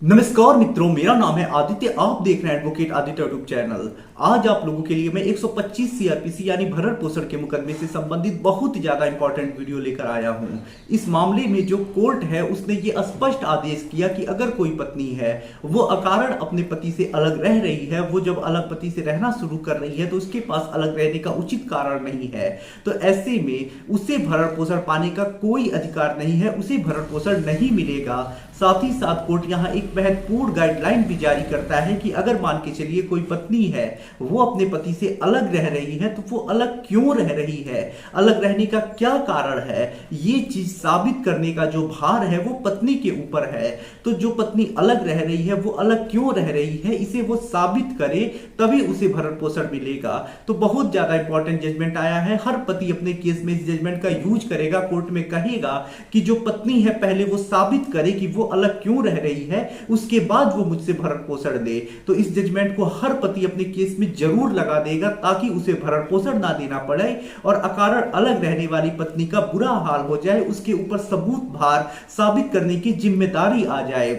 नमस्कार मित्रों, मेरा नाम है आदित्य। आप देख रहे हैं एडवोकेट आदित्य यूट्यूब चैनल। आज आप लोगों के लिए मैं 125 सीआरपीसी यानी भरण पोषण के मुकदमे से संबंधित बहुत ज्यादा इंपॉर्टेंट वीडियो लेकर आया हूं। इस मामले में जो कोर्ट है उसने ये स्पष्ट आदेश किया कि अगर कोई पत्नी है वो अकारण अपने पति से अलग रह रही है, वो जब अलग पति से रहना शुरू कर रही है तो उसके पास अलग रहने का उचित कारण नहीं है, तो ऐसे में उसे भरण पोषण पाने का कोई अधिकार नहीं है, उसे भरण पोषण नहीं मिलेगा। साथ ही साथ कोर्ट यहाँ एक महत्वपूर्ण गाइडलाइन भी जारी करता है कि अगर मान के चलिए कोई पत्नी है वो अपने पति से अलग रह रही है तो वो अलग क्यों रह रही है, अलग रहने का क्या कारण है, ये चीज साबित करने का जो भार है वो पत्नी के ऊपर है। तो जो पत्नी अलग रह रही है वो अलग क्यों रह रही है, इसे वो साबित करे तभी उसे भरण पोषण मिलेगा। तो बहुत ज्यादा इंपॉर्टेंट जजमेंट आया है। हर पति अपने केस में इस जजमेंट का यूज करेगा, कोर्ट में कहेगा कि जो पत्नी है पहले वो साबित करे कि वो अलग क्यों रह रही है, उसके बाद वो मुझसे भरण पोषण दे। तो इस जजमेंट को हर पति अपने केस में जरूर लगा देगा ताकि उसे भरण पोषण ना देना पड़े और अकारण अलग रहने वाली पत्नी का बुरा हाल हो जाए, उसके ऊपर सबूत भार साबित करने की जिम्मेदारी आ जाए।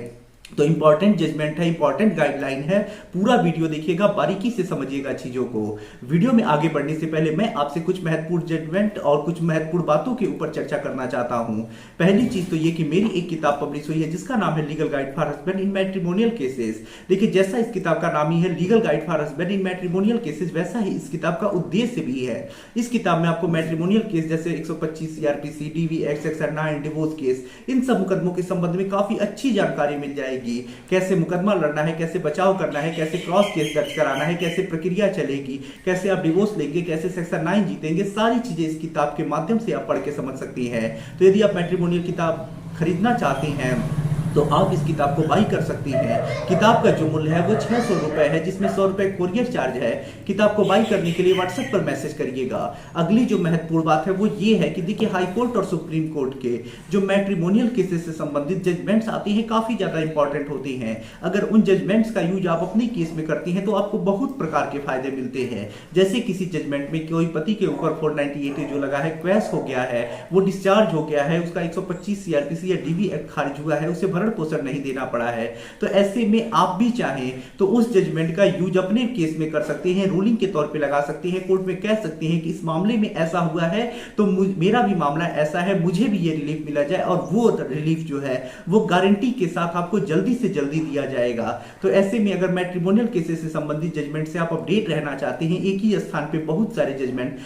तो इंपॉर्टेंट जजमेंट है, इंपॉर्टेंट गाइडलाइन है। पूरा वीडियो देखिएगा, बारीकी से समझिएगा चीजों को। वीडियो में आगे बढ़ने से पहले मैं आपसे कुछ महत्वपूर्ण जजमेंट और कुछ महत्वपूर्ण बातों के ऊपर चर्चा करना चाहता हूं। पहली चीज तो ये कि मेरी एक किताब पब्लिश हुई है जिसका नाम है legal guide for husband in matrimonial cases. देखिए, जैसा इस किताब का नाम ही है legal guide for husband in matrimonial cases, वैसा ही इस किताब का उद्देश्य भी है। इस किताब में आपको मैट्रिमोनियल केस जैसे 125 CRPC, DV act, section 9 divorce case, इन सब मुकदमों के संबंध में काफी अच्छी जानकारी मिल जाएगी। कैसे मुकदमा लड़ना है, कैसे बचाव करना है, कैसे क्रॉस केस दर्ज कराना है, कैसे प्रक्रिया चलेगी, कैसे आप डिवोर्स लेंगे, कैसे सेक्शन 9 जीतेंगे, सारी चीजें इस किताब के माध्यम से आप पढ़ के समझ सकती हैं। तो यदि आप मैट्रिमोनियल किताब खरीदना चाहते हैं तो आप इस किताब को बाई कर सकती हैं। किताब का जो मूल्य है वो 600 रुपए है, जिसमें 100 रुपए कोरियर चार्ज है। किताब को बाई करने के लिए व्हाट्सएप पर मैसेज करिएगा। अगली जो महत्वपूर्ण बात है वो ये है कि देखिए, हाई कोर्ट और सुप्रीम कोर्ट के जो मैट्रिमोनियल केसेस से संबंधित जजमेंट्स आते हैं काफी ज्यादा इंपॉर्टेंट होते हैं। अगर उन जजमेंट्स का यूज आप अपने केस में करती हैं तो आपको बहुत प्रकार के फायदे मिलते हैं। जैसे किसी जजमेंट में कोई पति के ऊपर 498 जो लगा है क्वैश हो गया है, वो डिस्चार्ज हो गया है, उसका 125 सीआरपीसी या डीवी एक्ट खारिज हुआ है, उसे भरण पोषण नहीं देना पड़ा है, तो ऐसे में आप भी चाहें तो उस जजमेंट का यूज अपने केस में कर सकते हैं, रूलिंग के तौर पे लगा सकते हैं। कोर्ट में कह सकते हैं कि इस मामले में ऐसा हुआ है तो मेरा भी मामला ऐसा है, मुझे भी ये रिलीफ मिला जाए, और वो रिलीफ जो है वो गारंटी के साथ आपको जल्दी से जल्दी दिया जाएगा। तो ऐसे में अगर मैट्रिमोनियल केसेस से संबंधित जजमेंट से आप अपडेट रहना चाहते हैं, एक ही स्थान पे बहुत सारे जजमेंट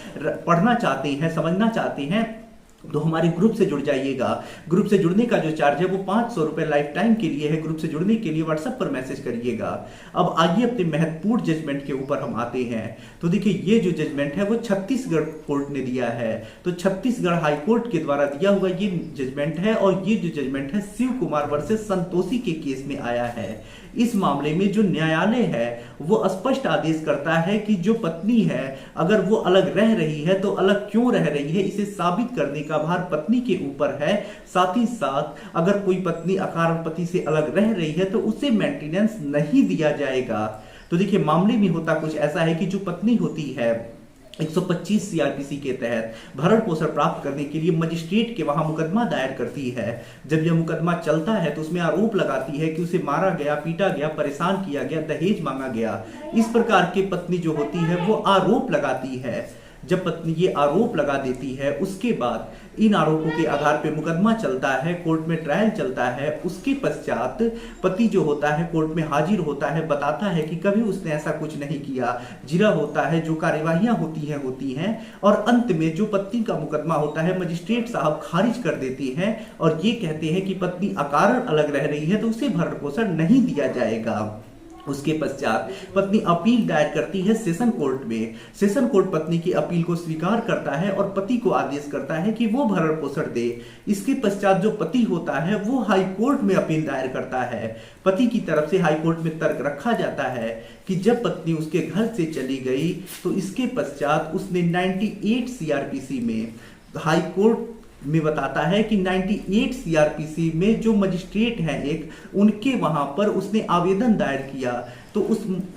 पढ़ना चाहते हैं, समझना चाहते हैं, तो हमारे ग्रुप से जुड़ जाइएगा। ग्रुप से जुड़ने का जो चार्ज है वो 500 रुपए लाइफ टाइम के लिए है। ग्रुप से जुड़ने के लिए व्हाट्सएप पर मैसेज करिएगा। अब आइए अपने महत्वपूर्ण जजमेंट के ऊपर हम आते हैं। तो देखिए, ये जो जजमेंट है वो छत्तीसगढ़ कोर्ट ने दिया है। तो छत्तीसगढ़ हाई कोर्ट के द्वारा दिया हुआ ये जजमेंट है, और ये जो जजमेंट है शिव कुमार वर्सेस संतोषी के केस में आया है। इस मामले में जो न्यायालय है वो स्पष्ट आदेश करता है कि जो पत्नी है अगर वो अलग रह रही है तो अलग क्यों रह रही है, इसे साबित करने का भार पत्नी के ऊपर है। साथ ही साथ अगर कोई पत्नी अकारण पति से अलग रह रही है तो उसे मेंटेनेंस नहीं दिया जाएगा। तो देखिए, मामले में होता कुछ ऐसा है कि जो पत्नी होती है 125 सीआरपीसी के तहत भरण पोषण प्राप्त करने के लिए मजिस्ट्रेट के वहां मुकदमा दायर करती है। जब यह मुकदमा चलता है तो उसमें आरोप लगाती है कि उसे मारा गया, पीटा गया, परेशान किया गया, दहेज मांगा गया। इस प्रकार की पत्नी जो होती है वो आरोप लगाती है। जब पत्नी ये आरोप लगा देती है, उसके बाद इन आरोपों के आधार पर मुकदमा चलता है, कोर्ट में ट्रायल चलता है। उसके पश्चात पति जो होता है कोर्ट में हाजिर होता है, बताता है कि कभी उसने ऐसा कुछ नहीं किया, जिरा होता है, जो कार्यवाहियां होती हैं, और अंत में जो पत्नी का मुकदमा होता है मजिस्ट्रेट साहब खारिज कर देती हैं और ये कहते हैं कि पत्नी अकारण अलग रह रही है तो उसे भरण पोषण नहीं दिया जाएगा। उसके पश्चात पत्नी अपील दायर करती है सेशन कोर्ट में। सेशन कोर्ट पत्नी की अपील को स्वीकार करता है और पति को आदेश करता है कि वो भरण पोषण दे। इसके पश्चात जो पति होता है वो हाई कोर्ट में अपील दायर करता है। पति की तरफ से हाई कोर्ट में तर्क रखा जाता है कि जब पत्नी उसके घर से चली गई तो इसके पश्चात उसने 98 सीआरपीसी में, हाई कोर्ट में बताता है कि 98 सीआरपीसी में जो मजिस्ट्रेट हैं एक, उनके वहां पर उसने आवेदन दायर किया। तो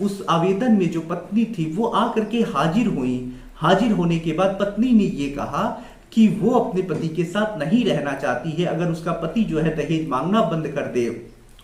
उस आवेदन में जो पत्नी थी वो आकर के हाजिर हुई। हाजिर होने के बाद पत्नी ने ये कहा कि वो अपने पति के साथ नहीं रहना चाहती है। अगर उसका पति जो है दहेज मांगना बंद कर दे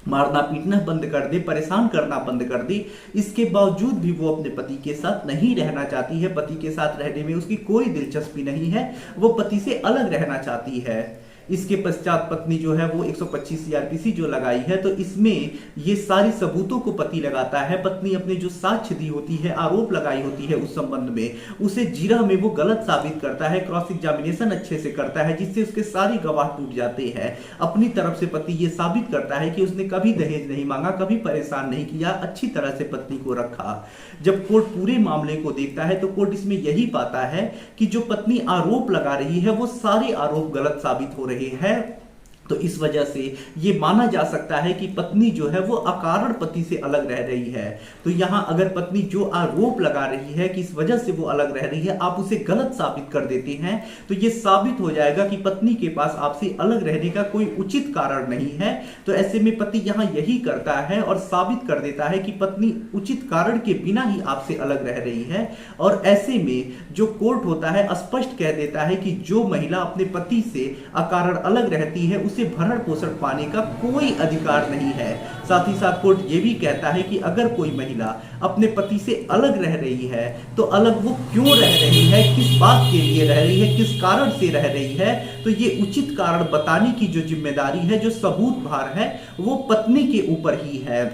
मारना पीटना बंद कर दे, परेशान करना बंद कर दे, इसके बावजूद भी वो अपने पति के साथ नहीं रहना चाहती है। पति के साथ रहने में उसकी कोई दिलचस्पी नहीं है, वो पति से अलग रहना चाहती है। इसके पश्चात पत्नी जो है वो 125 सीआरपीसी जो लगाई है, तो इसमें ये सारी सबूतों को पति लगाता है। पत्नी अपने जो साक्ष्य दी होती है, आरोप लगाई होती है उस संबंध में, उसे जिरह में वो गलत साबित करता है, क्रॉस एग्जामिनेशन अच्छे से करता है, जिससे उसके सारे गवाह टूट जाते हैं। अपनी तरफ से पति ये साबित करता है कि उसने कभी दहेज नहीं मांगा, कभी परेशान नहीं किया, अच्छी तरह से पत्नी को रखा। जब कोर्ट पूरे मामले को देखता है तो कोर्ट इसमें यही पाता है कि जो पत्नी आरोप लगा रही है वो सारे आरोप गलत साबित हो रहे हैं। तो इस वजह से ये माना जा सकता है कि पत्नी जो है वो अकारण पति से अलग रह रही है। तो यहां अगर पत्नी जो आरोप लगा रही है कि इस वजह से वो अलग रह रही है, आप उसे गलत साबित कर देते हैं, तो ये साबित हो जाएगा कि पत्नी के पास आपसे अलग रहने का कोई उचित कारण नहीं है। तो ऐसे में पति यहां यही करता है और साबित कर देता है कि पत्नी उचित कारण के बिना ही आपसे अलग रह रही है। और ऐसे में जो कोर्ट होता है स्पष्ट कह देता है कि जो महिला अपने पति से अकारण अलग रहती है उसे भरण पोषण पाने का कोई अधिकार नहीं है। साथ ही साथ कोर्ट ये भी कहता है कि अगर कोई महिला अपने पति से अलग रह रही है तो अलग वो क्यों रह रही है, किस बात के लिए रह रही है, किस कारण से रह रही है, तो ये उचित कारण बताने की जो जिम्मेदारी है, जो सबूत भार है, वो पत्नी के ऊपर ही है।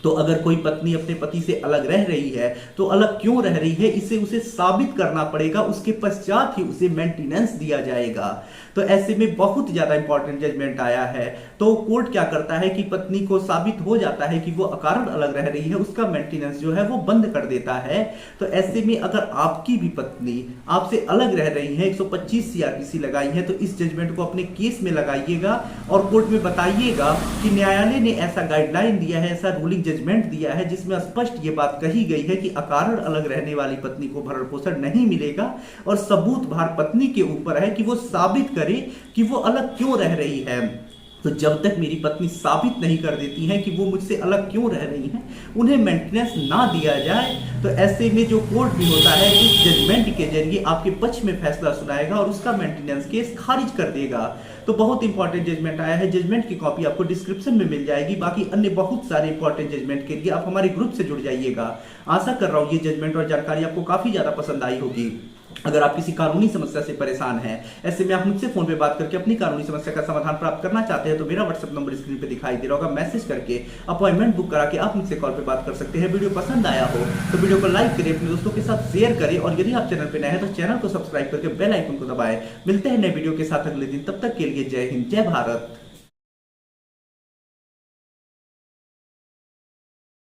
तो अगर कोई पत्नी अपने पति से अलग रह रही है तो अलग क्यों रह रही है, इसे उसे साबित करना पड़ेगा, उसके पश्चात ही उसे मेंटेनेंस दिया जाएगा। तो ऐसे में बहुत ज्यादा इंपॉर्टेंट जजमेंट आया है। तो कोर्ट क्या करता है कि पत्नी को साबित हो जाता है कि वो अकारण अलग रह रही है, उसका मेंटेनेंस जो है वो बंद कर देता है। तो ऐसे में अगर आपकी भी पत्नी आपसे अलग रह रही है, 125 सीआरपीसी लगाई है, तो इस जजमेंट को अपने केस में लगाइएगा और कोर्ट में बताइएगा कि न्यायालय ने ऐसा गाइडलाइन दिया है, ऐसा रूलिंग जजमेंट दिया है जिसमें स्पष्ट ये बात कही गई है कि अकारण अलग रहने वाली पत्नी को भरण पोषण नहीं मिलेगा और सबूत भार पत्नी के ऊपर है कि वो साबित करे कि वो अलग क्यों रह रही है। तो जब तक मेरी पत्नी साबित नहीं कर देती है कि वो मुझसे अलग क्यों रह रही हैं, उन्हें मेंटेनेंस ना दिया जाए, तो ऐसे में जो कोर्ट भी होता है इस जजमेंट के जरिए आपके पक्ष में फैसला सुनाएगा और उसका मेंटेनेंस केस खारिज कर देगा। तो बहुत इंपॉर्टेंट जजमेंट आया है। जजमेंट की कॉपी आपको डिस्क्रिप्शन में मिल जाएगी। बाकी अन्य बहुत सारे इंपॉर्टेंट जजमेंट के लिए आप हमारे ग्रुप से जुड़ जाइएगा। आशा कर रहा हूँ ये जजमेंट और जानकारी आपको काफी ज्यादा पसंद आई होगी। अगर आप किसी कानूनी समस्या से परेशान हैं, ऐसे में आप मुझसे फोन पे बात करके अपनी कानूनी समस्या का समाधान प्राप्त करना चाहते हैं, तो मेरा व्हाट्सएप नंबर स्क्रीन पे दिखाई दे रहा होगा। मैसेज करके अपॉइंटमेंट बुक करा के आप मुझसे कॉल पे बात कर सकते हैं। वीडियो पसंद आया हो तो वीडियो को लाइक करें, अपने दोस्तों के साथ शेयर करें और यदि आप चैनल पे नए हैं तो चैनल को सब्सक्राइब करके बेल आइकन को दबाएं। मिलते हैं नए वीडियो के साथ अगले दिन, तब तक के लिए जय हिंद, जय भारत।